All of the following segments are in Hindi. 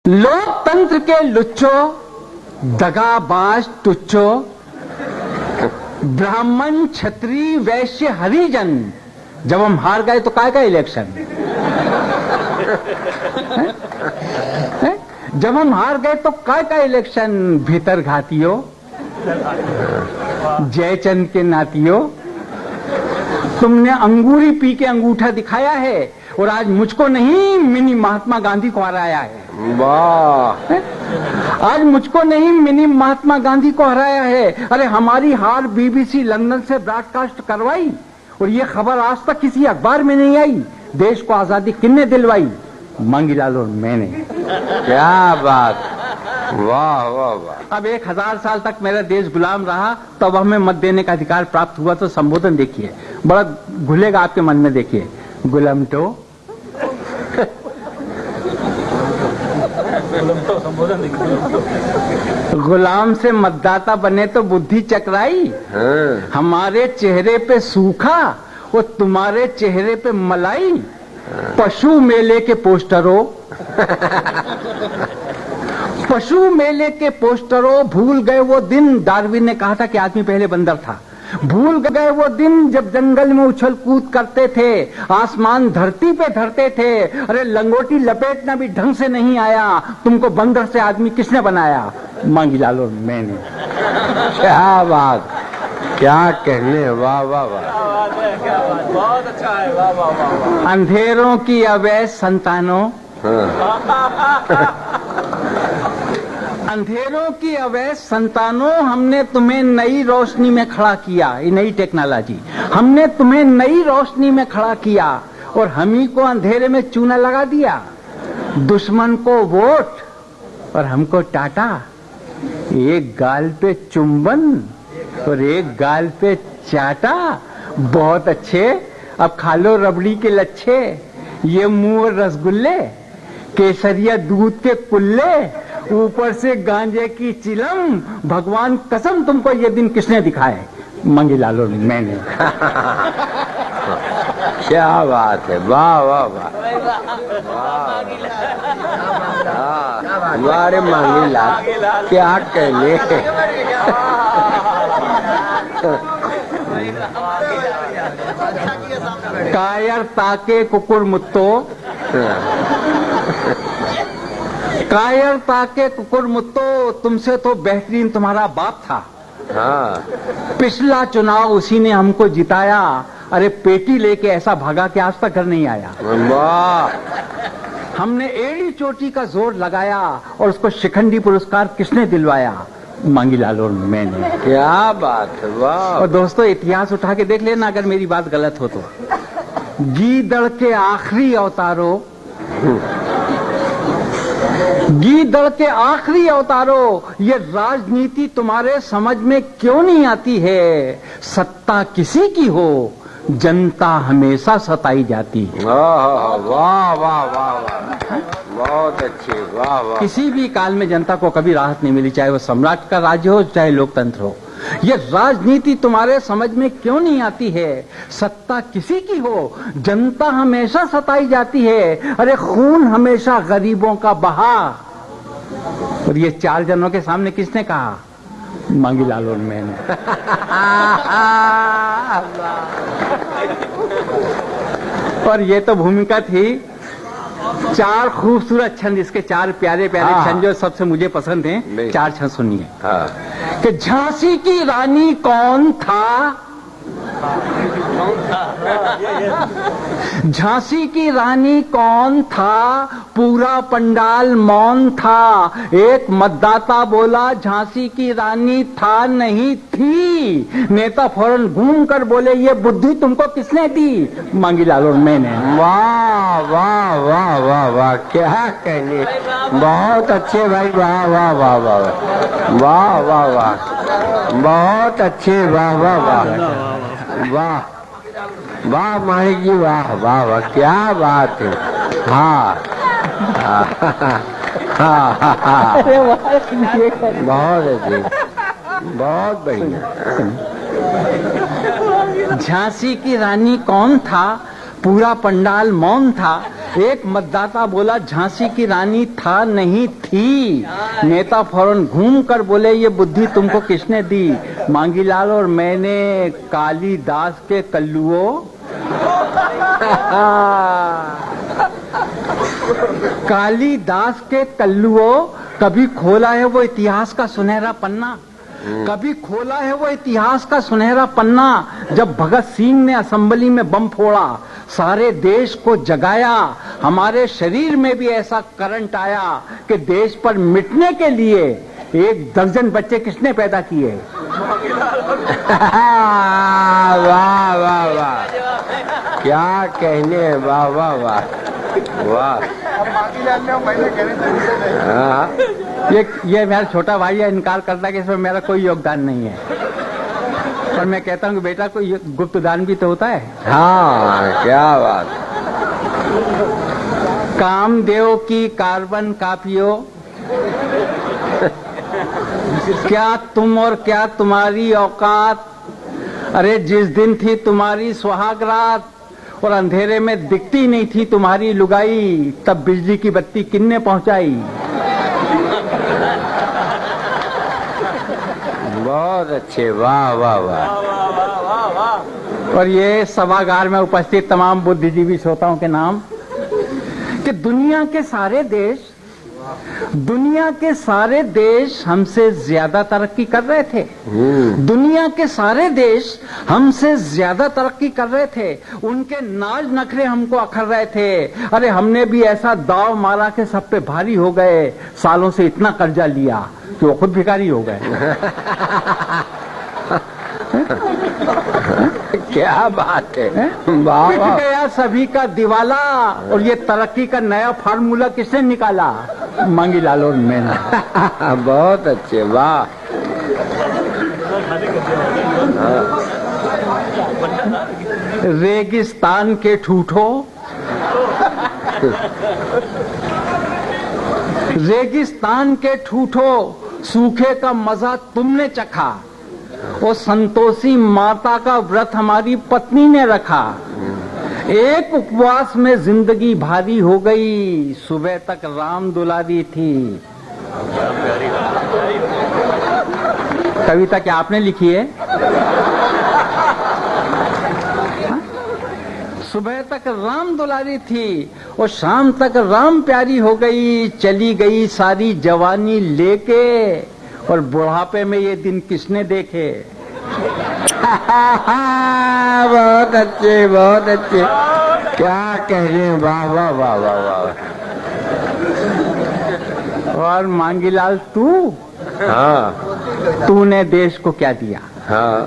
लोकतंत्र के लुच्चो, दगाबाज टुच्चो, ब्राह्मण क्षत्रिय वैश्य हरिजन, जब हम हार गए तो काय का इलेक्शन? जब हम हार गए तो काय का इलेक्शन? भीतर घातियों, जयचंद के नातियों, तुमने अंगूरी पी के अंगूठा दिखाया है और आज मुझको नहीं मिनी महात्मा गांधी को हराया है। वाह, आज मुझको नहीं मिनी महात्मा गांधी को हराया है। अरे हमारी हार बीबीसी लंदन से ब्रॉडकास्ट करवाई और ये खबर आज तक किसी अखबार में नहीं आई। देश को आजादी किसने दिलवाई? मांगीलाल और मैंने। क्या बात, वाह वाह वाह। अब 1000 साल तक मेरा देश गुलाम रहा, तब हमें मत देने का अधिकार प्राप्त हुआ। तो संबोधन देखिए, बड़ा घुलेगा आपके मन में। देखिए, गुलाम तो गुलाम से मतदाता बने तो बुद्धि चकराई। हाँ। हमारे चेहरे पे सूखा और तुम्हारे चेहरे पे मलाई। पशु मेले के पोस्टरों, पशु मेले के पोस्टरों, भूल गए वो दिन। डार्विन ने कहा था कि आदमी पहले बंदर था। भूल गए वो दिन जब जंगल में उछल कूद करते थे, आसमान धरती पे धरते थे। अरे लंगोटी लपेटना भी ढंग से नहीं आया, तुमको बंदर से आदमी किसने बनाया? मांगीलाल और मैंने। क्या बात, क्या कहने, वाह वाह वाह, बहुत अच्छा है, वाह वाह वाह। अंधेरों की अवैध संतानों, अंधेरों की अवैध संतानों, हमने तुम्हें नई रोशनी में खड़ा किया। ये नई टेक्नोलॉजी, हमने तुम्हें नई रोशनी में खड़ा किया और हम ही को अंधेरे में चूना लगा दिया। दुश्मन को वोट और हमको टाटा। एक गाल पे चुंबन और एक गाल पे चाटा। बहुत अच्छे, अब खा लो रबड़ी के लच्छे। ये मुंह और रसगुल्ले, केसरिया दूध के कुल्ले, ऊपर से गांजे की चिलम। भगवान कसम तुमको ये दिन किसने दिखाए? मांगीलाल और मैंने। क्या बात है, वाह वाह वाह, हमारे मांगीलाल, क्या कहने। कायरता के कुकुर मुत्तो, कायरता के कुकुर मुत्तो, तुमसे तो बेहतरीन तुम्हारा बाप था। हाँ। पिछला चुनाव उसी ने हमको जिताया। अरे पेटी लेके ऐसा भागा कि आज तक घर नहीं आया। वाह, हमने एड़ी चोटी का जोर लगाया और उसको शिखंडी पुरस्कार किसने दिलवाया? मांगीलाल और मैंने। क्या बात है, वाह। और दोस्तों इतिहास उठा के देख लेना अगर मेरी बात गलत हो तो। गीदड़ के आखिरी अवतारों, गीदड़ के आखिरी अवतारों, ये राजनीति तुम्हारे समझ में क्यों नहीं आती है? सत्ता किसी की हो, जनता हमेशा सताई जाती है। वाह वाह वाह वाह, बहुत अच्छे, वाह वाह। किसी भी काल में जनता को कभी राहत नहीं मिली, चाहे वो सम्राट का राज्य हो चाहे लोकतंत्र हो। ये राजनीति तुम्हारे समझ में क्यों नहीं आती है? सत्ता किसी की हो, जनता हमेशा सताई जाती है। अरे खून हमेशा गरीबों का बहा। और ये 4 जनों के सामने किसने कहा? मांगीलाल और मैंने। और ये तो भूमिका थी 4 खूबसूरत छंद, इसके 4 प्यारे प्यारे छंद जो सबसे मुझे पसंद हैं। 4 छंद सुनिए। कि झांसी की रानी कौन था? झांसी की रानी कौन था? पूरा पंडाल मौन था। एक मतदाता बोला झांसी की रानी था नहीं थी। नेता फौरन घूम कर बोले ये बुद्धि तुमको किसने दी? मांगीलाल और मैंने। वाह वाह वाह वाह वाह, क्या कहने, बहुत अच्छे भाई, वाह वाह वाह वाह वाह वाह वाह, बहुत अच्छे, वाह वाह वाह वाह वाह मानिक जी, वाह वाह वाह, क्या बात है। हाँ हाँ, बहुत अच्छे, बहुत बढ़िया। झांसी की रानी कौन था? पूरा पंडाल मौन था। एक मतदाता बोला झांसी की रानी था नहीं थी। नेता फौरन घूम कर बोले ये बुद्धि तुमको किसने दी? मांगीलाल और मैंने कालिदास के कल्लुओं। कालिदास के कल्लुओं, कभी खोला है वो इतिहास का सुनहरा पन्ना? कभी खोला है वो इतिहास का सुनहरा पन्ना? जब भगत सिंह ने असेंबली में बम फोड़ा, सारे देश को जगाया, हमारे शरीर में भी ऐसा करंट आया कि देश पर मिटने के लिए 1 दर्जन बच्चे किसने पैदा किए? वाह वाह वाह, क्या कहने, वाह वाह वाह वाह। हाँ। ये मेरा छोटा भाई है, इनकार करता है कि इसमें मेरा कोई योगदान नहीं है, पर मैं कहता हूँ कि बेटा कोई गुप्त दान भी तो होता है। हाँ, क्या बात। कामदेव की कार्बन कापियों, क्या तुम और क्या तुम्हारी औकात? अरे जिस दिन थी तुम्हारी सुहाग रात और अंधेरे में दिखती नहीं थी तुम्हारी लुगाई, तब बिजली की बत्ती किन्ने पहुंचाई? बहुत अच्छे, वाह वाह वाह। और ये सभागार में उपस्थित तमाम बुद्धिजीवी श्रोताओं के नाम कि दुनिया के सारे देश हमसे ज्यादा तरक्की कर रहे थे। दुनिया के सारे देश हमसे ज्यादा तरक्की कर रहे थे। उनके नाज नखरे हमको अखर रहे थे। अरे हमने भी ऐसा दाव मारा कि सब पे भारी हो गए। सालों से इतना कर्जा लिया कि वो खुद भिखारी हो गए। क्या बात है, वाह पिट वाह। गया सभी का दिवाला। और ये तरक्की का नया फार्मूला किसने निकाला? मांगीलाल और मैंने। बहुत अच्छे, वाह। रेगिस्तान के ठूठो, रेगिस्तान के ठूठो, सूखे का मजा तुमने चखा। और संतोषी माता का व्रत हमारी पत्नी ने रखा। एक उपवास में जिंदगी भारी हो गई, सुबह तक राम दुलारी थी। कविता क्या आपने लिखी है? सुबह तक राम दुलारी थी और शाम तक राम प्यारी हो गई। चली गई सारी जवानी लेके और बुढ़ापे में ये दिन किसने देखे? बहुत अच्छे, बहुत अच्छे, क्या कह रहे हैं, वाह वाह वाह वाह वाह। और मांगीलाल तू, हाँ तूने देश को क्या दिया? हाँ,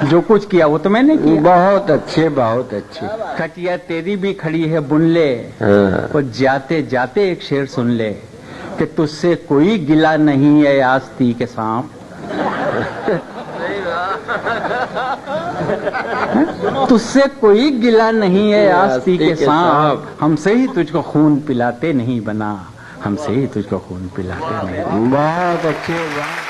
जो कुछ किया वो तो मैंने किया। बहुत अच्छे, बहुत अच्छे। खटिया तेरी भी खड़ी है बुन ले। हाँ। और जाते जाते एक शेर सुन ले कि तुझसे कोई गिला नहीं है आस्ती के सांप। तुझसे कोई गिला नहीं है आस्ती के सांप। हमसे ही तुझको खून पिलाते नहीं बना, हमसे ही तुझको खून पिलाते नहीं। बहुत अच्छे, वाह।